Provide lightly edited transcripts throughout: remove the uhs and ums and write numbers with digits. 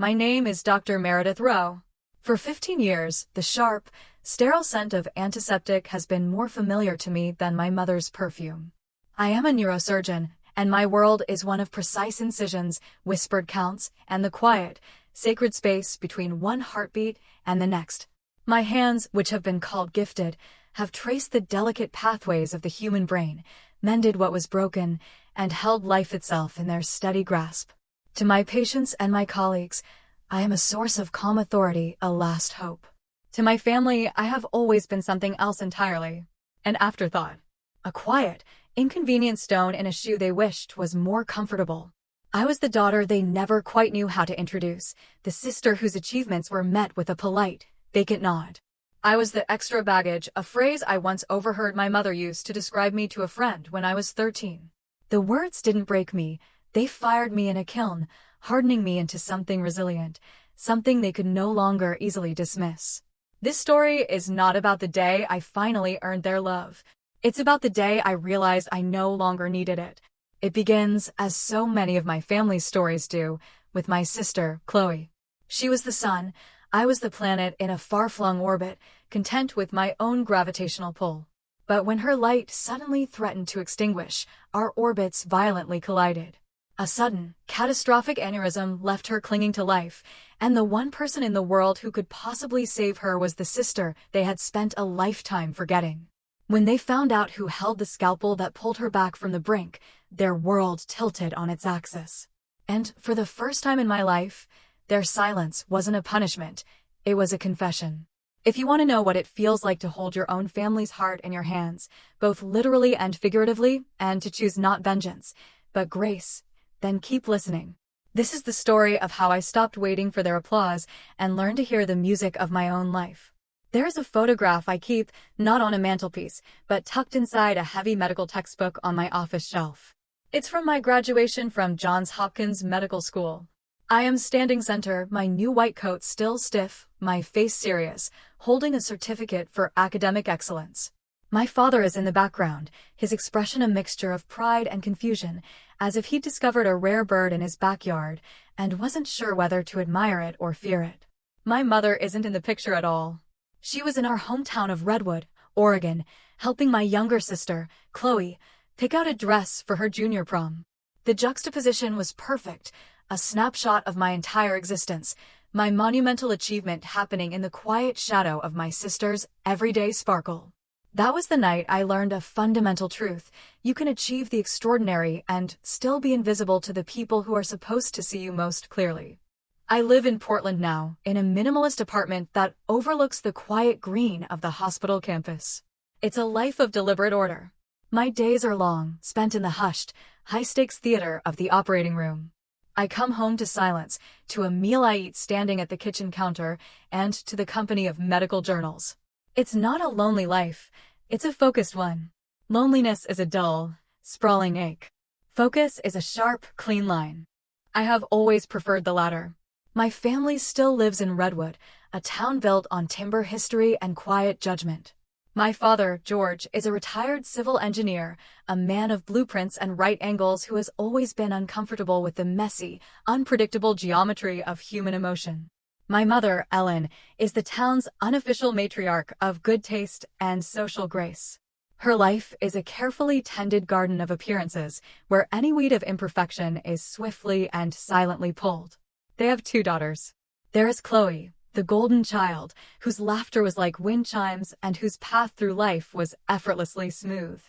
My name is Dr. Meredith Rowe. For 15 years, the sharp, sterile scent of antiseptic has been more familiar to me than my mother's perfume. I am a neurosurgeon, and my world is one of precise incisions, whispered counts, and the quiet, sacred space between one heartbeat and the next. My hands, which have been called gifted, have traced the delicate pathways of the human brain, mended what was broken, and held life itself in their steady grasp. To my patients and my colleagues, I am a source of calm authority, a last hope. To my family, I have always been something else entirely. An afterthought. A quiet, inconvenient stone in a shoe they wished was more comfortable. I was the daughter they never quite knew how to introduce, the sister whose achievements were met with a polite, vacant nod. I was the extra baggage, a phrase I once overheard my mother use to describe me to a friend when I was 13. The words didn't break me, they fired me in a kiln, hardening me into something resilient, something they could no longer easily dismiss. This story is not about the day I finally earned their love. It's about the day I realized I no longer needed it. It begins, as so many of my family's stories do, with my sister, Chloe. She was the sun, I was the planet in a far-flung orbit, content with my own gravitational pull. But when her light suddenly threatened to extinguish, our orbits violently collided. A sudden, catastrophic aneurysm left her clinging to life, and the one person in the world who could possibly save her was the sister they had spent a lifetime forgetting. When they found out who held the scalpel that pulled her back from the brink, their world tilted on its axis. And, for the first time in my life, their silence wasn't a punishment, it was a confession. If you want to know what it feels like to hold your own family's heart in your hands, both literally and figuratively, and to choose not vengeance, but grace, then keep listening. This is the story of how I stopped waiting for their applause and learned to hear the music of my own life. There is a photograph I keep, not on a mantelpiece, but tucked inside a heavy medical textbook on my office shelf. It's from my graduation from Johns Hopkins Medical School. I am standing center, my new white coat still stiff, my face serious, holding a certificate for academic excellence. My father is in the background, his expression a mixture of pride and confusion, as if he'd discovered a rare bird in his backyard and wasn't sure whether to admire it or fear it. My mother isn't in the picture at all. She was in our hometown of Redwood, Oregon, helping my younger sister, Chloe, pick out a dress for her junior prom. The juxtaposition was perfect, a snapshot of my entire existence, my monumental achievement happening in the quiet shadow of my sister's everyday sparkle. That was the night I learned a fundamental truth. You can achieve the extraordinary and still be invisible to the people who are supposed to see you most clearly. I live in Portland now, in a minimalist apartment that overlooks the quiet green of the hospital campus. It's a life of deliberate order. My days are long, spent in the hushed, high-stakes theater of the operating room. I come home to silence, to a meal I eat standing at the kitchen counter, and to the company of medical journals. It's not a lonely life, it's a focused one. Loneliness is a dull, sprawling ache. Focus is a sharp, clean line. I have always preferred the latter. My family still lives in Redwood, a town built on timber history and quiet judgment. My father, George, is a retired civil engineer, a man of blueprints and right angles who has always been uncomfortable with the messy, unpredictable geometry of human emotion. My mother, Ellen, is the town's unofficial matriarch of good taste and social grace. Her life is a carefully tended garden of appearances, where any weed of imperfection is swiftly and silently pulled. They have 2 daughters. There is Chloe, the golden child, whose laughter was like wind chimes and whose path through life was effortlessly smooth.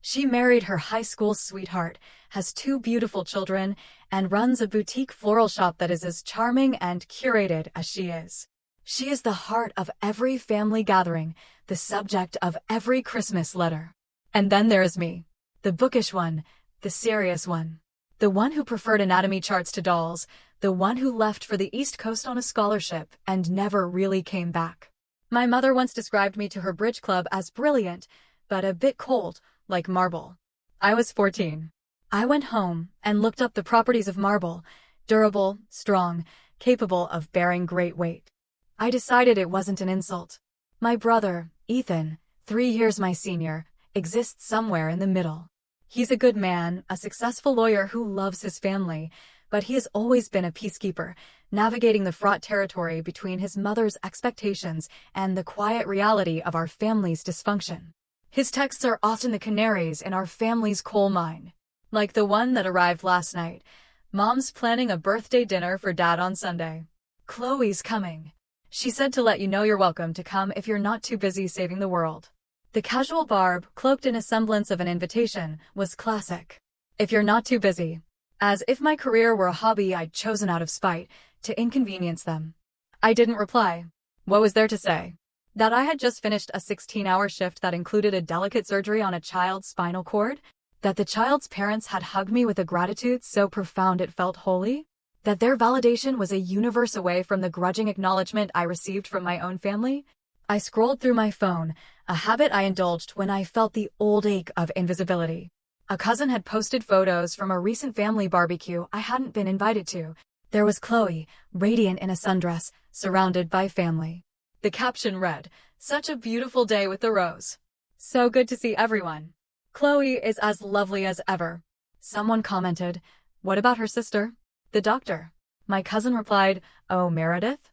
She married her high school sweetheart, has 2 beautiful children, and runs a boutique floral shop that is as charming and curated as she is. She is the heart of every family gathering, the subject of every Christmas letter. And then there is me, the bookish one, the serious one. The one who preferred anatomy charts to dolls, the one who left for the East Coast on a scholarship and never really came back. My mother once described me to her bridge club as brilliant, but a bit cold, like marble. I was 14. I went home and looked up the properties of marble: durable, strong, capable of bearing great weight. I decided it wasn't an insult. My brother, Ethan, 3 years my senior, exists somewhere in the middle. He's a good man, a successful lawyer who loves his family, but he has always been a peacekeeper, navigating the fraught territory between his mother's expectations and the quiet reality of our family's dysfunction. His texts are often the canaries in our family's coal mine. Like the one that arrived last night. Mom's planning a birthday dinner for Dad on Sunday. Chloe's coming. She said to let you know you're welcome to come if you're not too busy saving the world. The casual barb, cloaked in a semblance of an invitation, was classic. If you're not too busy. As if my career were a hobby I'd chosen out of spite, to inconvenience them. I didn't reply. What was there to say? That I had just finished a 16-hour shift that included a delicate surgery on a child's spinal cord? That the child's parents had hugged me with a gratitude so profound it felt holy? That their validation was a universe away from the grudging acknowledgement I received from my own family? I scrolled through my phone, a habit I indulged when I felt the old ache of invisibility. A cousin had posted photos from a recent family barbecue I hadn't been invited to. There was Chloe, radiant in a sundress, surrounded by family. The caption read, "Such a beautiful day with the rose. So good to see everyone. Chloe is as lovely as ever." Someone commented, "What about her sister? The doctor?" My cousin replied, "Oh, Meredith?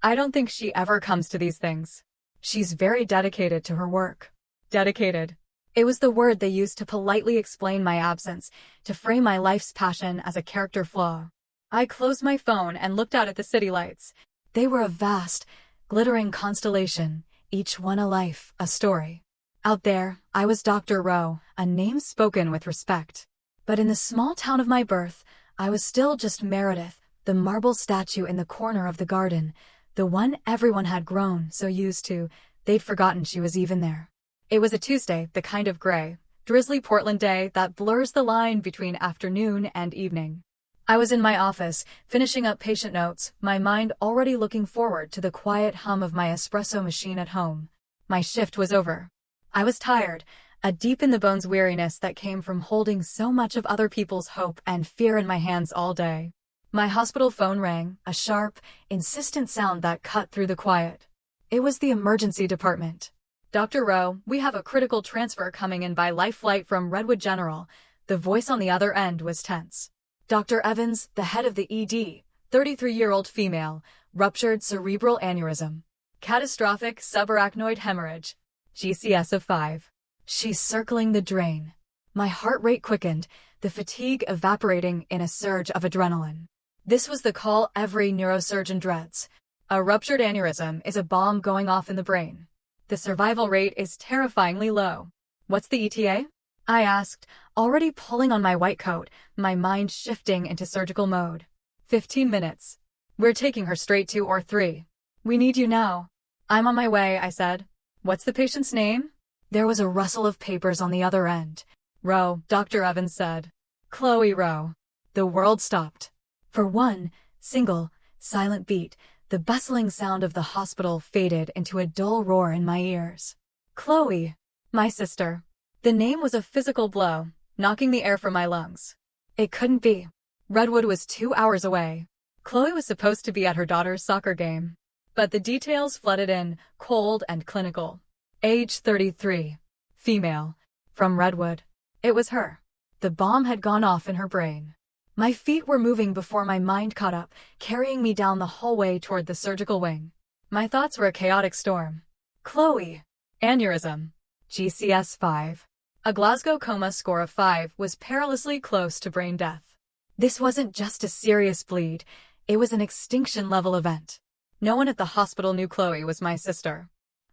I don't think she ever comes to these things. She's very dedicated to her work." Dedicated. It was the word they used to politely explain my absence, to frame my life's passion as a character flaw. I closed my phone and looked out at the city lights. They were a vast, glittering constellation, each one a life, a story. Out there, I was Dr. Rowe, a name spoken with respect. But in the small town of my birth, I was still just Meredith, the marble statue in the corner of the garden, the one everyone had grown so used to, they'd forgotten she was even there. It was a Tuesday, the kind of gray, drizzly Portland day that blurs the line between afternoon and evening. I was in my office, finishing up patient notes, my mind already looking forward to the quiet hum of my espresso machine at home. My shift was over. I was tired, a deep-in-the-bones weariness that came from holding so much of other people's hope and fear in my hands all day. My hospital phone rang, a sharp, insistent sound that cut through the quiet. It was the emergency department. "Dr. Rowe, we have a critical transfer coming in by life flight from Redwood General." The voice on the other end was tense. Dr. Evans, the head of the ED, 33-year-old female, ruptured cerebral aneurysm. Catastrophic subarachnoid hemorrhage. GCS of 5. She's circling the drain. My heart rate quickened, the fatigue evaporating in a surge of adrenaline. This was the call every neurosurgeon dreads. A ruptured aneurysm is a bomb going off in the brain. The survival rate is terrifyingly low. "What's the ETA?" I asked, already pulling on my white coat, my mind shifting into surgical mode. 15 minutes. "We're taking her straight to OR 3. We need you now." "I'm on my way," I said. "What's the patient's name?" There was a rustle of papers on the other end. "Rowe," Dr. Evans said. "Chloe Rowe." The world stopped. For one single, silent beat, the bustling sound of the hospital faded into a dull roar in my ears. Chloe. My sister. The name was a physical blow, knocking the air from my lungs. It couldn't be. Redwood was 2 hours away. Chloe was supposed to be at her daughter's soccer game. But the details flooded in, cold and clinical. Age 33. Female. From Redwood. It was her. The bomb had gone off in her brain. My feet were moving before my mind caught up, carrying me down the hallway toward the surgical wing. My thoughts were a chaotic storm. Chloe. Aneurysm. GCS 5. A Glasgow coma score of 5 was perilously close to brain death. This wasn't just a serious bleed, it was an extinction-level event. No one at the hospital knew Chloe was my sister.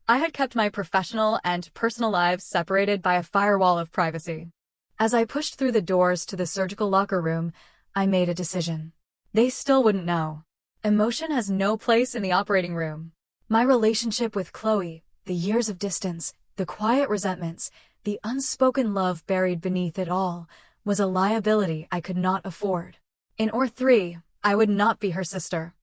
I had kept my professional and personal lives separated by a firewall of privacy. As I pushed through the doors to the surgical locker room, I made a decision. They still wouldn't know. Emotion has no place in the operating room. My relationship with Chloe, the years of distance, the quiet resentments, the unspoken love buried beneath it all, was a liability I could not afford. In OR 3, I would not be her sister.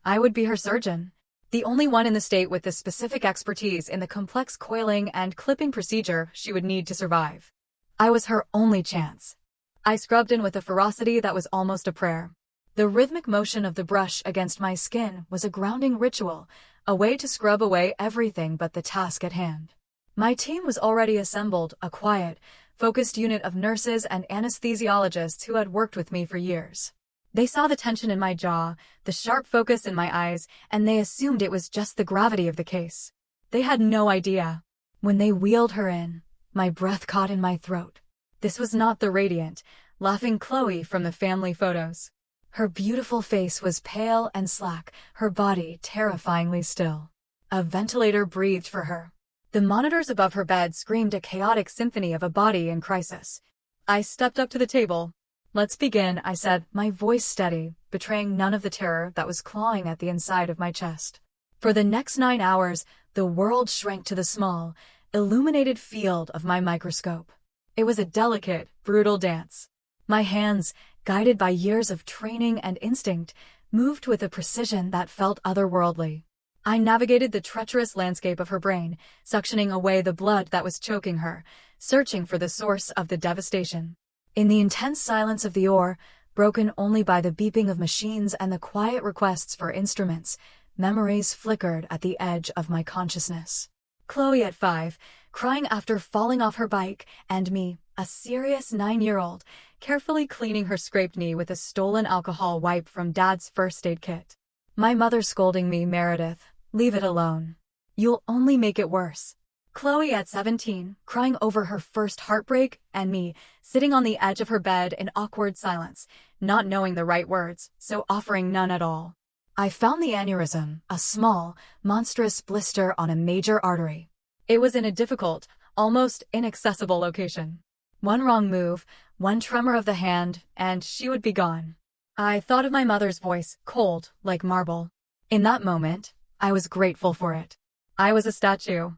I would be her surgeon, the only one in the state with the specific expertise in the complex coiling and clipping procedure she would need to survive. I was her only chance. I scrubbed in with a ferocity that was almost a prayer. The rhythmic motion of the brush against my skin was a grounding ritual, a way to scrub away everything but the task at hand. My team was already assembled, a quiet, focused unit of nurses and anesthesiologists who had worked with me for years. They saw the tension in my jaw, the sharp focus in my eyes, and they assumed it was just the gravity of the case. They had no idea. When they wheeled her in, my breath caught in my throat. This was not the radiant, laughing Chloe from the family photos. Her beautiful face was pale and slack, her body terrifyingly still. A ventilator breathed for her. The monitors above her bed screamed a chaotic symphony of a body in crisis. I stepped up to the table. "Let's begin," I said, my voice steady, betraying none of the terror that was clawing at the inside of my chest. For the next 9 hours, the world shrank to the small, illuminated field of my microscope. It was a delicate, brutal dance. My hands, guided by years of training and instinct, moved with a precision that felt otherworldly. I navigated the treacherous landscape of her brain, suctioning away the blood that was choking her, searching for the source of the devastation. In the intense silence of the OR, broken only by the beeping of machines and the quiet requests for instruments, memories flickered at the edge of my consciousness. Chloe at 5, crying after falling off her bike, and me, a serious 9-year-old, carefully cleaning her scraped knee with a stolen alcohol wipe from Dad's first aid kit. My mother scolding me, "Meredith, leave it alone. You'll only make it worse." Chloe at 17, crying over her first heartbreak, and me, sitting on the edge of her bed in awkward silence, not knowing the right words, so offering none at all. I found the aneurysm, a small, monstrous blister on a major artery. It was in a difficult, almost inaccessible location. One wrong move, one tremor of the hand, and she would be gone. I thought of my mother's voice, cold, like marble. In that moment, I was grateful for it. I was a statue.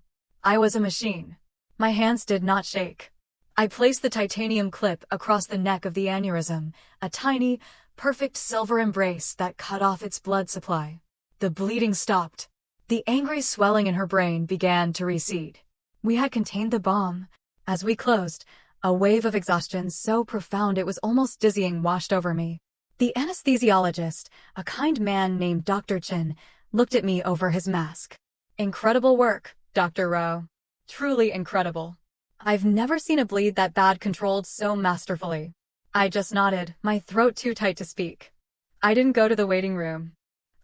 I was a machine. My hands did not shake. I placed the titanium clip across the neck of the aneurysm, a tiny, perfect silver embrace that cut off its blood supply. The bleeding stopped. The angry swelling in her brain began to recede. We had contained the bomb. As we closed, a wave of exhaustion so profound it was almost dizzying washed over me. The anesthesiologist, a kind man named Dr. Chin, looked at me over his mask. "Incredible work, Dr. Rowe. Truly incredible. I've never seen a bleed that bad controlled so masterfully." I just nodded, my throat too tight to speak. I didn't go to the waiting room.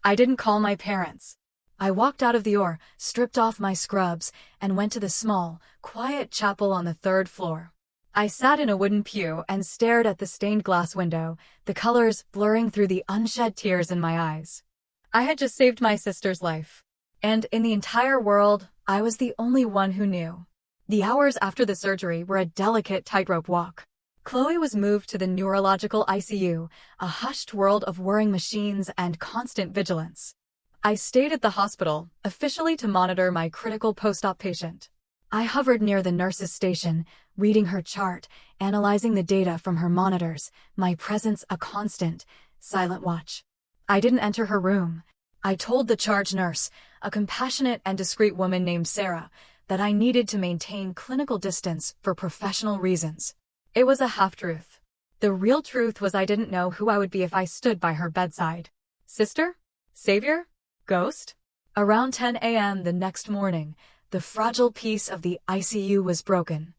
I didn't call my parents. I walked out of the OR, stripped off my scrubs, and went to the small, quiet chapel on the 3rd floor. I sat in a wooden pew and stared at the stained glass window, the colors blurring through the unshed tears in my eyes. I had just saved my sister's life. And in the entire world, I was the only one who knew. The hours after the surgery were a delicate tightrope walk. Chloe was moved to the neurological ICU, a hushed world of whirring machines and constant vigilance. I stayed at the hospital, officially to monitor my critical post-op patient. I hovered near the nurse's station, reading her chart, analyzing the data from her monitors, my presence a constant, silent watch. I didn't enter her room. I told the charge nurse, a compassionate and discreet woman named Sarah, that I needed to maintain clinical distance for professional reasons. It was a half-truth. The real truth was I didn't know who I would be if I stood by her bedside. Sister? Savior? Ghost? Around 10 a.m. the next morning, the fragile peace of the ICU was broken.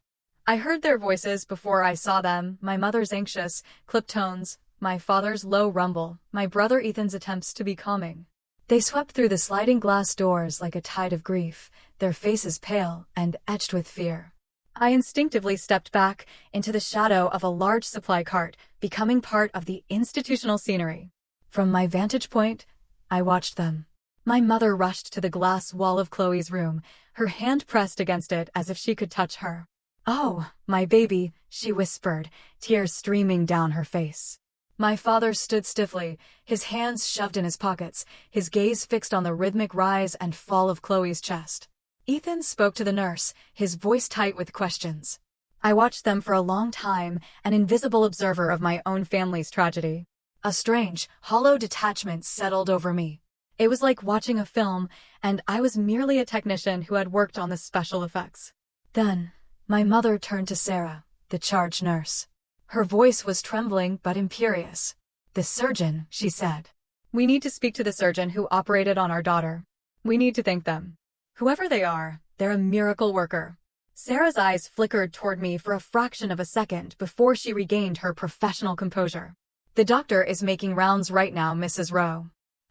I heard their voices before I saw them, my mother's anxious, clipped tones, my father's low rumble, my brother Ethan's attempts to be calming. They swept through the sliding glass doors like a tide of grief, their faces pale and etched with fear. I instinctively stepped back into the shadow of a large supply cart, becoming part of the institutional scenery. From my vantage point, I watched them. My mother rushed to the glass wall of Chloe's room, her hand pressed against it as if she could touch her. "Oh, my baby," she whispered, tears streaming down her face. My father stood stiffly, his hands shoved in his pockets, his gaze fixed on the rhythmic rise and fall of Chloe's chest. Ethan spoke to the nurse, his voice tight with questions. I watched them for a long time, an invisible observer of my own family's tragedy. A strange, hollow detachment settled over me. It was like watching a film, and I was merely a technician who had worked on the special effects. Then, my mother turned to Sarah, the charge nurse. Her voice was trembling but imperious. "The surgeon," she said. "We need to speak to the surgeon who operated on our daughter. We need to thank them. Whoever they are, they're a miracle worker." Sarah's eyes flickered toward me for a fraction of a second before she regained her professional composure. The doctor is making rounds right now, Mrs. Rowe.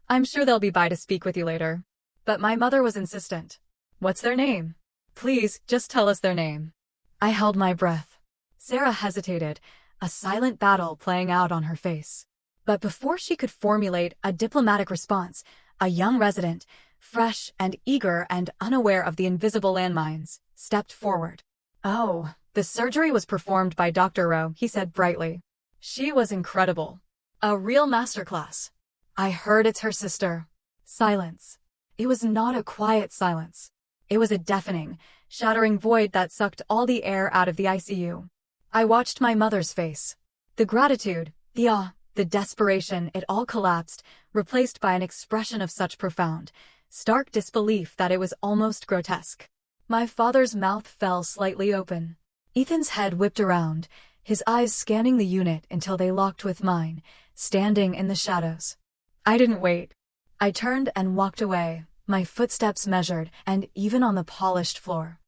I'm sure they'll be by to speak with you later. But my mother was insistent. What's their name? Please, just tell us their name. I held my breath. Sarah hesitated, a silent battle playing out on her face. But before she could formulate a diplomatic response, a young resident, fresh and eager and unaware of the invisible landmines, stepped forward. Oh, the surgery was performed by Dr. Rowe, he said brightly. She was incredible. A real masterclass. I heard it's her sister. Silence. It was not a quiet silence. It was a deafening, shattering void that sucked all the air out of the ICU. I watched my mother's face. The gratitude, the awe, the desperation, it all collapsed, replaced by an expression of such profound, stark disbelief that it was almost grotesque. My father's mouth fell slightly open. Ethan's head whipped around, his eyes scanning the unit until they locked with mine, standing in the shadows. I didn't wait. I turned and walked away, my footsteps measured and even on the polished floor.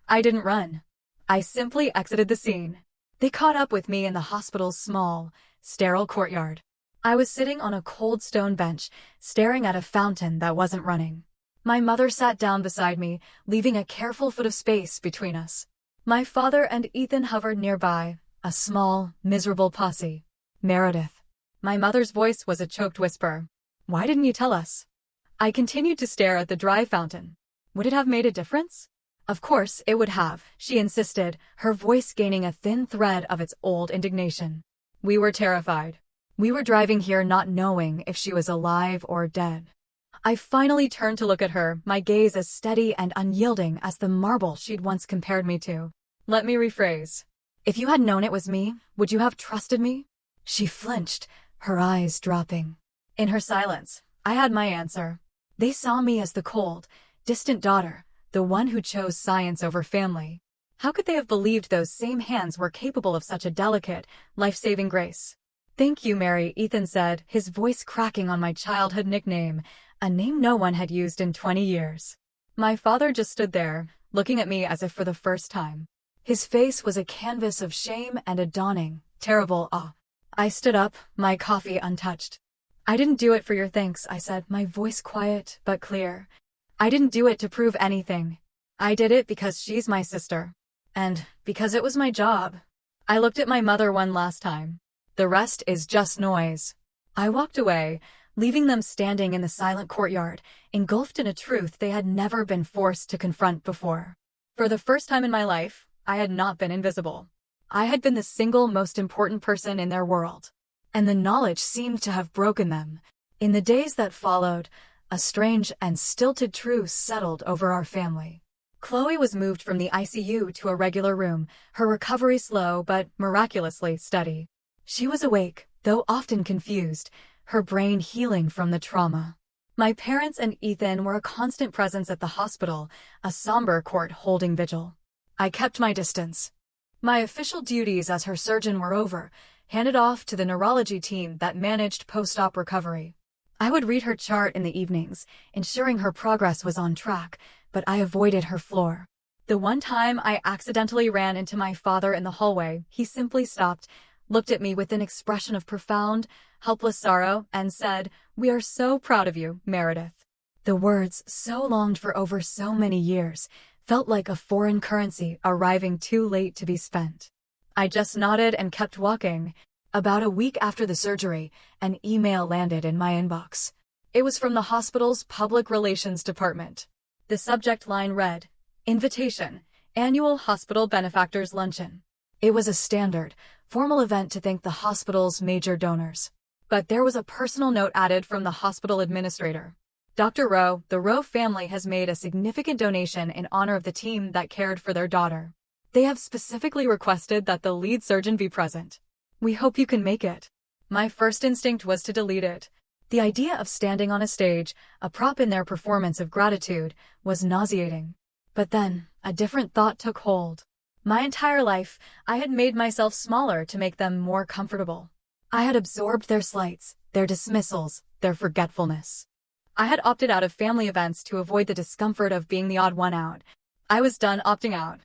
I didn't run. I simply exited the scene. They caught up with me in the hospital's small, sterile courtyard. I was sitting on a cold stone bench, staring at a fountain that wasn't running. My mother sat down beside me, leaving a careful foot of space between us. My father and Ethan hovered nearby, a small, miserable posse. Meredith. My mother's voice was a choked whisper. Why didn't you tell us? I continued to stare at the dry fountain. Would it have made a difference? Of course it would have, she insisted, her voice gaining a thin thread of its old indignation. We were terrified. We were driving here not knowing if she was alive or dead. I finally turned to look at her, my gaze as steady and unyielding as the marble she'd once compared me to. Let me rephrase. If you had known it was me, would you have trusted me? She flinched, her eyes dropping. In her silence, I had my answer. They saw me as the cold, distant daughter, the one who chose science over family. How could they have believed those same hands were capable of such a delicate, life-saving grace? Thank you, Mary, Ethan said, his voice cracking on my childhood nickname, a name no one had used in 20 years. My father just stood there, looking at me as if for the first time. His face was a canvas of shame and a dawning, terrible awe. I stood up, my coffee untouched. I didn't do it for your thanks, I said, my voice quiet but clear. I didn't do it to prove anything. I did it because she's my sister. And because it was my job. I looked at my mother one last time. The rest is just noise. I walked away, leaving them standing in the silent courtyard, engulfed in a truth they had never been forced to confront before. For the first time in my life, I had not been invisible. I had been the single most important person in their world. And the knowledge seemed to have broken them. In the days that followed, a strange and stilted truce settled over our family. Chloe was moved from the ICU to a regular room, her recovery slow but miraculously steady. She was awake, though often confused, her brain healing from the trauma. My parents and Ethan were a constant presence at the hospital, a somber court holding vigil. I kept my distance. My official duties as her surgeon were over, handed off to the neurology team that managed post-op recovery. I would read her chart in the evenings, ensuring her progress was on track, but I avoided her floor. The one time I accidentally ran into my father in the hallway, he simply stopped, looked at me with an expression of profound, helpless sorrow, and said, "We are so proud of you, Meredith." The words, so longed for over so many years, felt like a foreign currency arriving too late to be spent. I just nodded and kept walking. About a week after the surgery, an email landed in my inbox. It was from the hospital's public relations department. The subject line read, "Invitation, Annual Hospital Benefactors Luncheon." It was a standard, formal event to thank the hospital's major donors. But there was a personal note added from the hospital administrator. Dr. Rowe, the Rowe family has made a significant donation in honor of the team that cared for their daughter. They have specifically requested that the lead surgeon be present. We hope you can make it. My first instinct was to delete it. The idea of standing on a stage, a prop in their performance of gratitude, was nauseating. But then, a different thought took hold. My entire life, I had made myself smaller to make them more comfortable. I had absorbed their slights, their dismissals, their forgetfulness. I had opted out of family events to avoid the discomfort of being the odd one out. I was done opting out.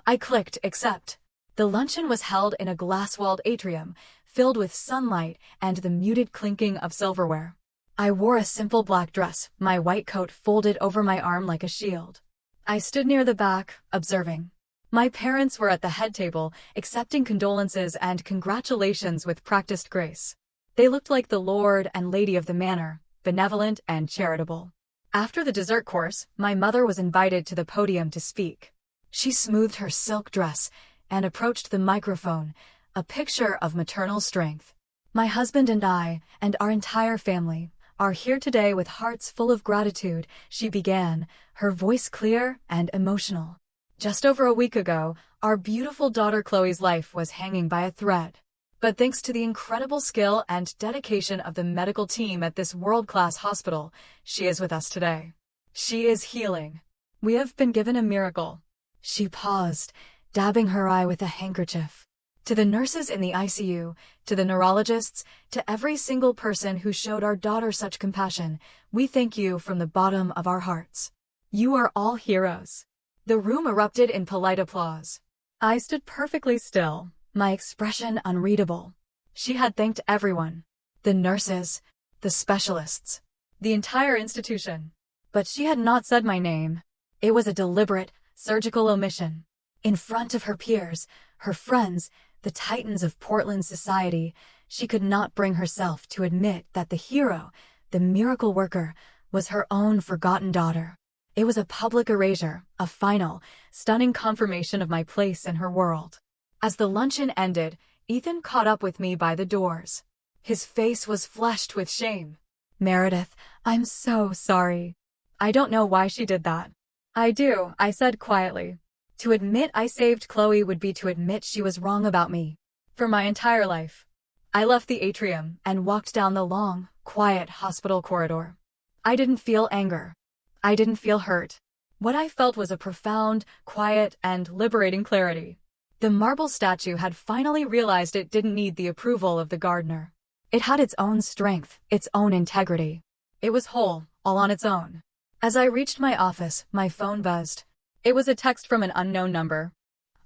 I clicked accept. The luncheon was held in a glass-walled atrium, filled with sunlight and the muted clinking of silverware. I wore a simple black dress, my white coat folded over my arm like a shield. I stood near the back, observing. My parents were at the head table, accepting condolences and congratulations with practiced grace. They looked like the lord and lady of the manor, benevolent and charitable. After the dessert course, my mother was invited to the podium to speak. She smoothed her silk dress and approached the microphone, a picture of maternal strength. My husband and I, and our entire family, are here today with hearts full of gratitude, she began, her voice clear and emotional. Just over a week ago, our beautiful daughter Chloe's life was hanging by a thread. But thanks to the incredible skill and dedication of the medical team at this world-class hospital, she is with us today. She is healing. We have been given a miracle. She paused, dabbing her eye with a handkerchief. To the nurses in the ICU, to the neurologists, to every single person who showed our daughter such compassion, we thank you from the bottom of our hearts. You are all heroes. The room erupted in polite applause. I stood perfectly still, my expression unreadable. She had thanked everyone. The nurses, the specialists, the entire institution. But she had not said my name. It was a deliberate, surgical omission. In front of her peers, her friends, the titans of Portland society, she could not bring herself to admit that the hero, the miracle worker, was her own forgotten daughter. It was a public erasure, a final, stunning confirmation of my place in her world. As the luncheon ended, Ethan caught up with me by the doors. His face was flushed with shame. "Meredith, I'm so sorry. I don't know why she did that." "I do," I said quietly. To admit I saved Chloe would be to admit she was wrong about me. For my entire life. I left the atrium and walked down the long, quiet hospital corridor. I didn't feel anger. I didn't feel hurt. What I felt was a profound, quiet, and liberating clarity. The marble statue had finally realized it didn't need the approval of the gardener. It had its own strength, its own integrity. It was whole, all on its own. As I reached my office, my phone buzzed. It was a text from an unknown number.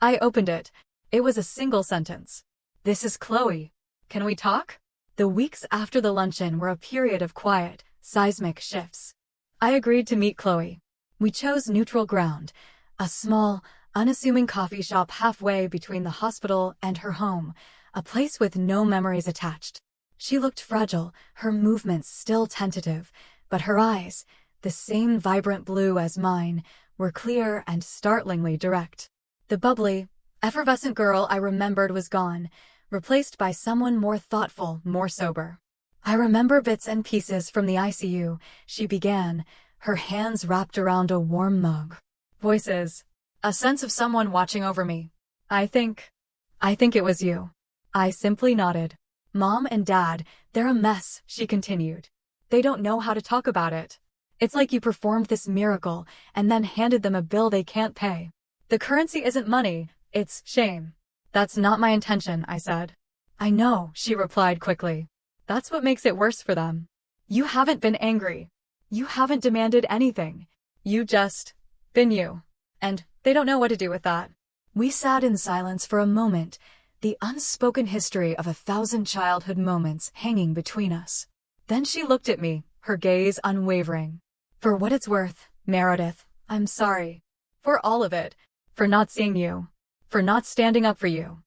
I opened it. It was a single sentence. "This is Chloe. Can we talk?" The weeks after the luncheon were a period of quiet, seismic shifts. I agreed to meet Chloe. We chose neutral ground, a small, unassuming coffee shop halfway between the hospital and her home, a place with no memories attached. She looked fragile, her movements still tentative, but her eyes, the same vibrant blue as mine, were clear and startlingly direct. The bubbly, effervescent girl I remembered was gone, replaced by someone more thoughtful, more sober. "I remember bits and pieces from the ICU," she began, her hands wrapped around a warm mug. "Voices. A sense of someone watching over me. I think it was you." I simply nodded. "Mom and Dad, they're a mess," she continued. "They don't know how to talk about it. It's like you performed this miracle and then handed them a bill they can't pay. The currency isn't money, it's shame." "That's not my intention," I said. "I know," she replied quickly. "That's what makes it worse for them. You haven't been angry. You haven't demanded anything. You just been you. And they don't know what to do with that." We sat in silence for a moment, the unspoken history of 1,000 childhood moments hanging between us. Then she looked at me, her gaze unwavering. "For what it's worth, Meredith, I'm sorry. For all of it. For not seeing you. For not standing up for you.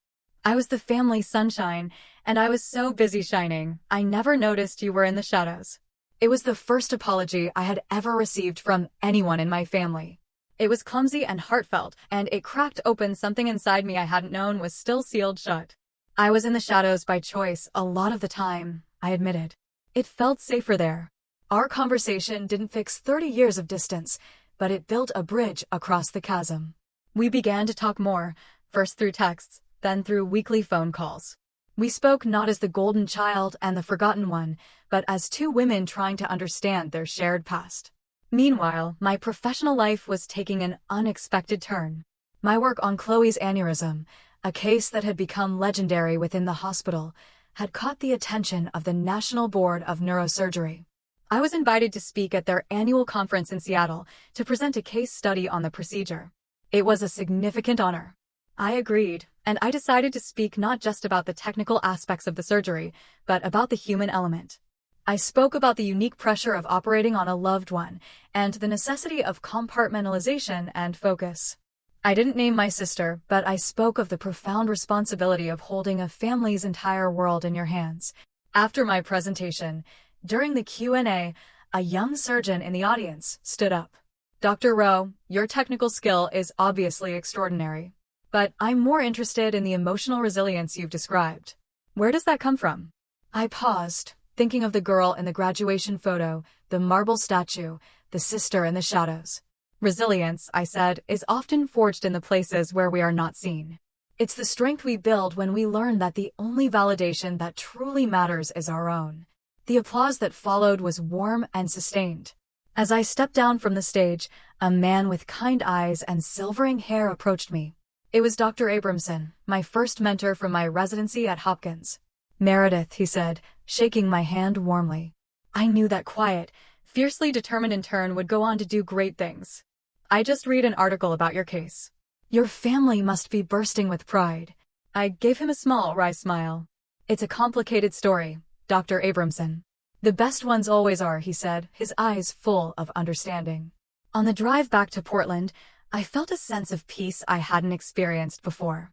I was the family sunshine, and I was so busy shining, I never noticed you were in the shadows." It was the first apology I had ever received from anyone in my family. It was clumsy and heartfelt, and it cracked open something inside me I hadn't known was still sealed shut. I was in the shadows by choice a lot of the time, I admitted. It felt safer there. Our conversation didn't fix 30 years of distance, but it built a bridge across the chasm. We began to talk more, first through texts, then through weekly phone calls. We spoke not as the golden child and the forgotten one, but as two women trying to understand their shared past. Meanwhile, my professional life was taking an unexpected turn. My work on Chloe's aneurysm, a case that had become legendary within the hospital, had caught the attention of the National Board of Neurosurgery. I was invited to speak at their annual conference in Seattle to present a case study on the procedure. It was a significant honor. I agreed, and I decided to speak not just about the technical aspects of the surgery, but about the human element. I spoke about the unique pressure of operating on a loved one and the necessity of compartmentalization and focus. I didn't name my sister, but I spoke of the profound responsibility of holding a family's entire world in your hands. After my presentation, during the Q&A, a young surgeon in the audience stood up. Dr. Rowe, your technical skill is obviously extraordinary, but I'm more interested in the emotional resilience you've described. Where does that come from? I paused, thinking of the girl in the graduation photo, the marble statue, the sister in the shadows. Resilience, I said, is often forged in the places where we are not seen. It's the strength we build when we learn that the only validation that truly matters is our own. The applause that followed was warm and sustained. As I stepped down from the stage, a man with kind eyes and silvering hair approached me. It was Dr. Abramson, my first mentor from my residency at Hopkins. Meredith, he said, shaking my hand warmly. I knew that quiet, fiercely determined intern would go on to do great things. I just read an article about your case. Your family must be bursting with pride. I gave him a small, wry smile. It's a complicated story, Dr. Abramson. The best ones always are, he said, his eyes full of understanding. On the drive back to Portland, I felt a sense of peace I hadn't experienced before.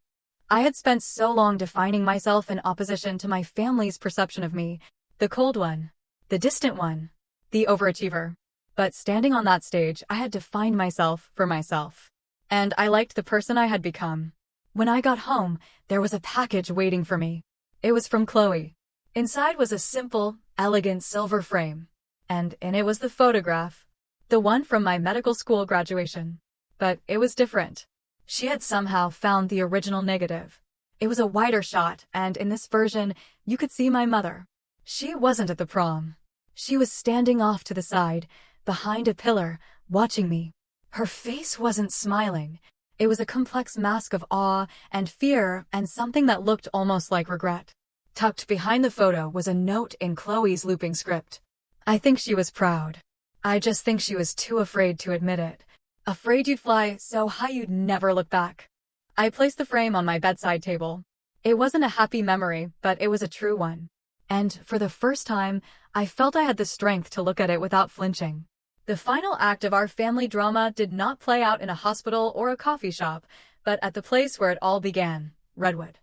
I had spent so long defining myself in opposition to my family's perception of me, the cold one, the distant one, the overachiever. But standing on that stage, I had defined myself for myself. And I liked the person I had become. When I got home, there was a package waiting for me. It was from Chloe. Inside was a simple, elegant silver frame. And in it was the photograph. The one from my medical school graduation. But it was different. She had somehow found the original negative. It was a wider shot, and in this version, you could see my mother. She wasn't at the prom. She was standing off to the side, behind a pillar, watching me. Her face wasn't smiling. It was a complex mask of awe and fear and something that looked almost like regret. Tucked behind the photo was a note in Chloe's looping script. I think she was proud. I just think she was too afraid to admit it. Afraid you'd fly so high you'd never look back. I placed the frame on my bedside table. It wasn't a happy memory, but it was a true one. And for the first time, I felt I had the strength to look at it without flinching. The final act of our family drama did not play out in a hospital or a coffee shop, but at the place where it all began, Redwood.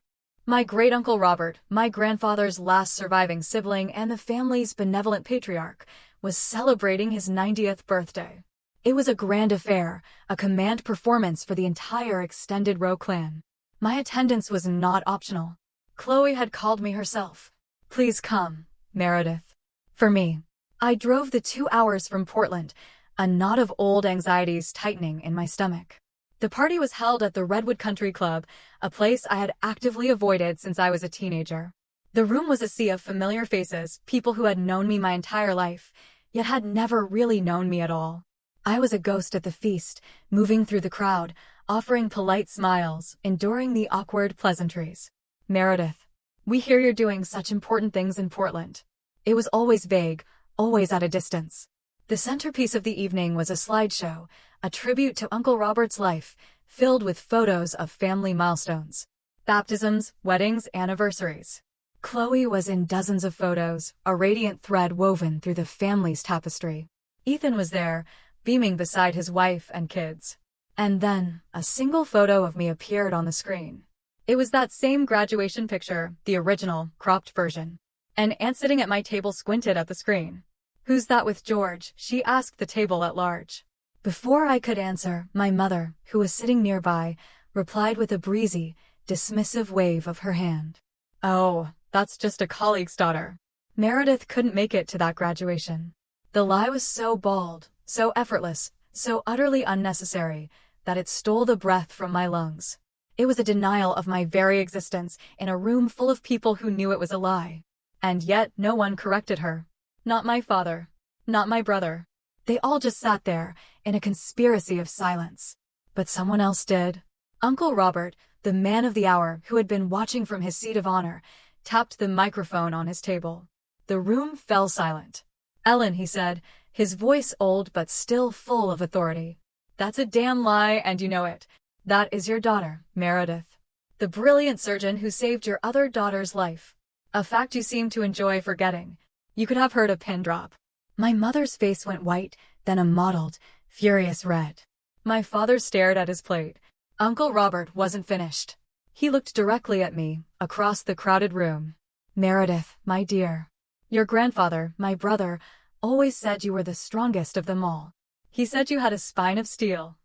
My great-uncle Robert, my grandfather's last surviving sibling and the family's benevolent patriarch, was celebrating his 90th birthday. It was a grand affair, a command performance for the entire extended Rowe clan. My attendance was not optional. Chloe had called me herself. Please come, Meredith. For me. I drove the 2 hours from Portland, a knot of old anxieties tightening in my stomach. The party was held at the Redwood Country Club, a place I had actively avoided since I was a teenager. The room was a sea of familiar faces, people who had known me my entire life, yet had never really known me at all. I was a ghost at the feast, moving through the crowd, offering polite smiles, enduring the awkward pleasantries. Meredith, we hear you're doing such important things in Portland. It was always vague, always at a distance. The centerpiece of the evening was a slideshow, a tribute to Uncle Robert's life, filled with photos of family milestones. Baptisms, weddings, anniversaries. Chloe was in dozens of photos, a radiant thread woven through the family's tapestry. Ethan was there, beaming beside his wife and kids. And then, a single photo of me appeared on the screen. It was that same graduation picture, the original, cropped version. An aunt sitting at my table squinted at the screen. "Who's that with George?" she asked the table at large. Before I could answer, my mother, who was sitting nearby, replied with a breezy, dismissive wave of her hand. "Oh, that's just a colleague's daughter." Meredith couldn't make it to that graduation. The lie was so bald, so effortless, so utterly unnecessary, that it stole the breath from my lungs. It was a denial of my very existence in a room full of people who knew it was a lie. And yet no one corrected her. Not my father. Not my brother. They all just sat there, in a conspiracy of silence. But someone else did. Uncle Robert, the man of the hour who had been watching from his seat of honor, tapped the microphone on his table. The room fell silent. "Ellen," he said, his voice old but still full of authority. "That's a damn lie and you know it. That is your daughter, Meredith. The brilliant surgeon who saved your other daughter's life. A fact you seem to enjoy forgetting. You could have heard a pin drop. My mother's face went white, then a mottled, furious red. My father stared at his plate. Uncle Robert wasn't finished. He looked directly at me, across the crowded room. Meredith, my dear. Your grandfather, my brother, always said you were the strongest of them all. He said you had a spine of steel.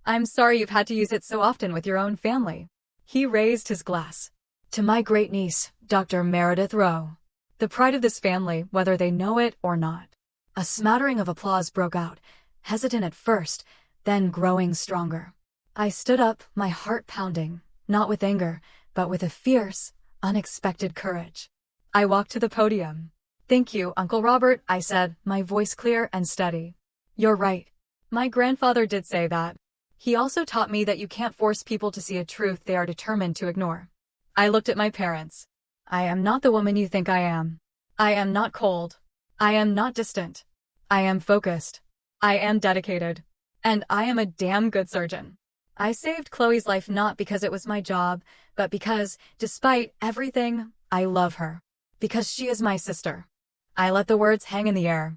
I'm sorry you've had to use it so often with your own family. He raised his glass. To my great niece, Dr. Meredith Rowe. The pride of this family, whether they know it or not. A smattering of applause broke out, hesitant at first, then growing stronger. I stood up, my heart pounding, not with anger, but with a fierce, unexpected courage. I walked to the podium. Thank you, Uncle Robert, I said, my voice clear and steady. You're right. My grandfather did say that. He also taught me that you can't force people to see a truth they are determined to ignore. I looked at my parents. I am not the woman you think I am. I am not cold. I am not distant. I am focused. I am dedicated. And I am a damn good surgeon. I saved Chloe's life not because it was my job, but because, despite everything, I love her. Because she is my sister. I let the words hang in the air.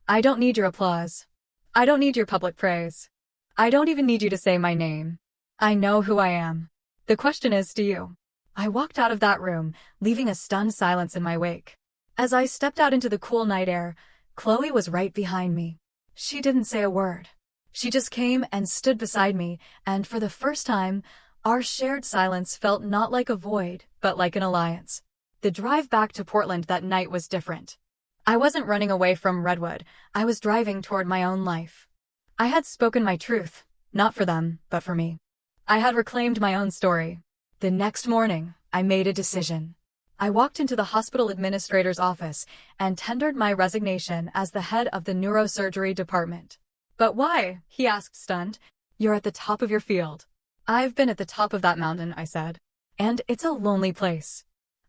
I don't need your applause. I don't need your public praise. I don't even need you to say my name. I know who I am. The question is, do you? I walked out of that room, leaving a stunned silence in my wake. As I stepped out into the cool night air, Chloe was right behind me. She didn't say a word. She just came and stood beside me, and for the first time, our shared silence felt not like a void, but like an alliance. The drive back to Portland that night was different. I wasn't running away from Redwood, I was driving toward my own life. I had spoken my truth, not for them, but for me. I had reclaimed my own story. The next morning, I made a decision. I walked into the hospital administrator's office and tendered my resignation as the head of the neurosurgery department. But why? He asked, stunned. You're at the top of your field. I've been at the top of that mountain, I said. And it's a lonely place.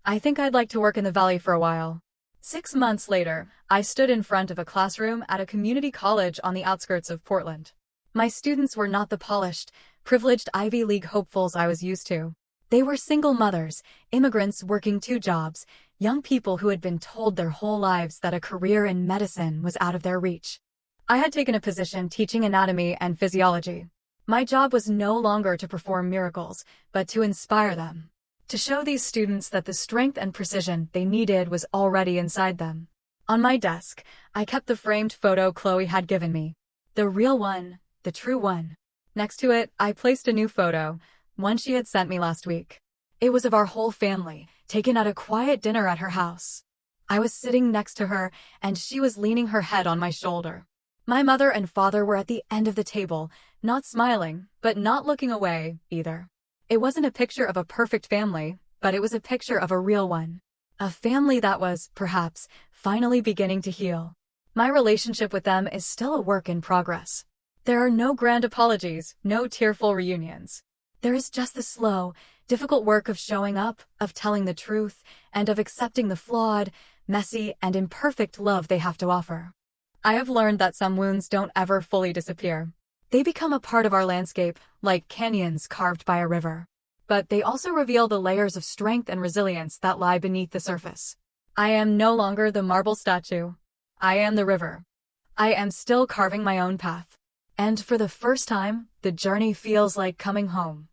I think I'd like to work in the valley for a while. 6 months later, I stood in front of a classroom at a community college on the outskirts of Portland. My students were not the polished, privileged Ivy League hopefuls I was used to. They were single mothers, immigrants working 2 jobs, young people who had been told their whole lives that a career in medicine was out of their reach. I had taken a position teaching anatomy and physiology. My job was no longer to perform miracles, but to inspire them. To show these students that the strength and precision they needed was already inside them. On my desk, I kept the framed photo Chloe had given me. The real one, the true one. Next to it, I placed a new photo, one she had sent me last week. It was of our whole family, taken at a quiet dinner at her house. I was sitting next to her, and she was leaning her head on my shoulder. My mother and father were at the end of the table, not smiling, but not looking away, either. It wasn't a picture of a perfect family, but it was a picture of a real one. A family that was, perhaps, finally beginning to heal. My relationship with them is still a work in progress. There are no grand apologies, no tearful reunions. There is just the slow, difficult work of showing up, of telling the truth, and of accepting the flawed, messy, and imperfect love they have to offer. I have learned that some wounds don't ever fully disappear. They become a part of our landscape, like canyons carved by a river. But they also reveal the layers of strength and resilience that lie beneath the surface. I am no longer the marble statue. I am the river. I am still carving my own path. And for the first time, the journey feels like coming home.